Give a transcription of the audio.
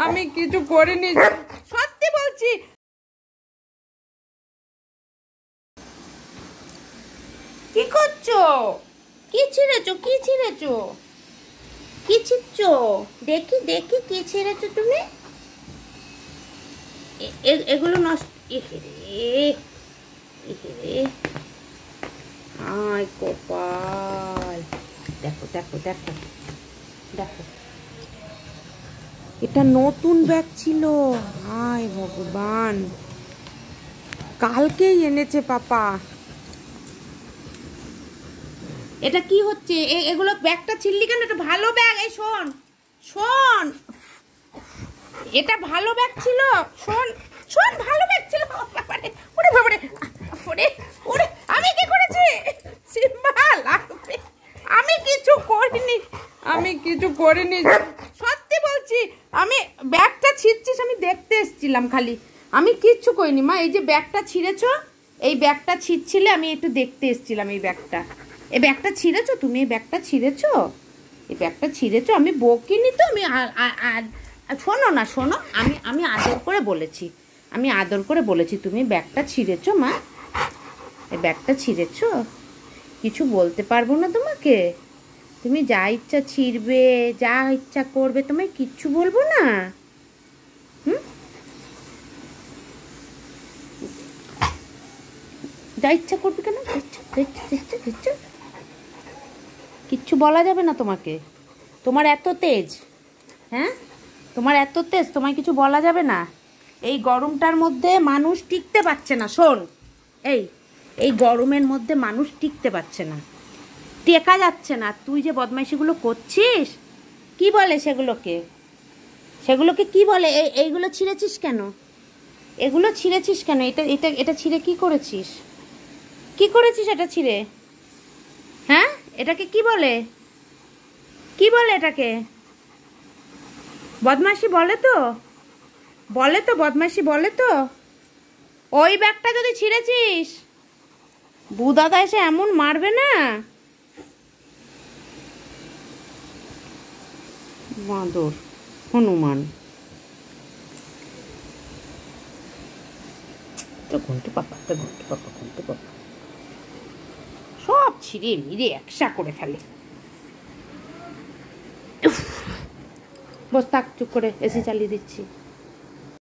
আমি কিছু করিনি, সত্যি বলছি। কি করছো? কি ছিঁড়েছো? কি ছিঁড়েছো? কি ছিঁড়ছো? দেখি দেখি কি ছিঁড়েছো তুমি। এগুলো নষ্ট। আয় কপাল, দেখো দেখো দেখো দেখো, এটা নতুন ব্যাগ ছিল। হায় ভগবান, কালকেই এনেছে পাপা। এটা কি হচ্ছে? এগুলো ব্যাগটা ছিললি কেন? এটা ভালো ব্যাগ। এই শোন শোন, এটা ভালো ব্যাগ ছিল। শোন শোন, ভালো ব্যাগ ছিল। বাবারে, ওরে বাবারে, ওরে ওরে, আমি কি করেছি? সিম্বাল, আমি কিছু করিনি, আমি কিছু করিনি, সত্যি বলছি। আমি ব্যাগটা ছিঁড়ছিস, আমি দেখতে এসেছিলাম খালি, আমি কিচ্ছু করিনি মা। এই যে ব্যাগটা ছিঁড়েছো, এই ব্যাগটা ছিঁড়ছিলে, আমি একটু দেখতে এসেছিলাম। এই ব্যাগটা ছিঁড়েছো তুমি? এই ব্যাগটা ছিঁড়েছো? এই ব্যাগটা ছিঁড়েছো? আমি বকিনি তো। আমি শোনো না, শোনো, আমি আদর করে বলেছি, আমি আদর করে বলেছি তুমি ব্যাগটা ছিঁড়েছো মা, এই ব্যাগটা ছিঁড়েছো। কিছু বলতে পারবো না তোমাকে, তুমি যা ইচ্ছা ছিঁড়বে, যা ইচ্ছা করবে, তোমায় কিচ্ছু বলবো না। হুম, যা ইচ্ছা করবে কেন, কিচ্ছু বলা যাবে না তোমাকে। তোমার এত তেজ, হ্যাঁ, তোমার এত তেজ, তোমায় কিছু বলা যাবে না। এই গরমটার মধ্যে মানুষ টিকতে পারছে না। শোন, এই গরমের মধ্যে মানুষ টিকতে পারছে না, টেকা যাচ্ছে না। তুই যে বদমাইশিগুলো করছিস, কি বলে সেগুলোকে? সেগুলোকে কি বলে? এইগুলো ছিঁড়েছিস কেন? এগুলো ছিঁড়েছিস কেন? এটা এটা এটা ছিঁড়ে কি করেছিস? কি করেছিস এটা ছিঁড়ে? হ্যাঁ, এটাকে কি বলে? কি বলে এটাকে? বদমাইশি বলে তো? বলে তো বদমাইশি বলে তো? ওই ব্যাগটা যদি ছিঁড়েছিস, বুদাদা এসে এমন মারবে না। বাঁদর, হনুমান, তো ঘন্টু পাপা, তো ঘন্টু পাপা, ঘন্টু পাপা সব ছিঁড়ে মিরে একসা করে ফেলে। বস থাক, চুপ করে, এসি চালিয়ে দিচ্ছি।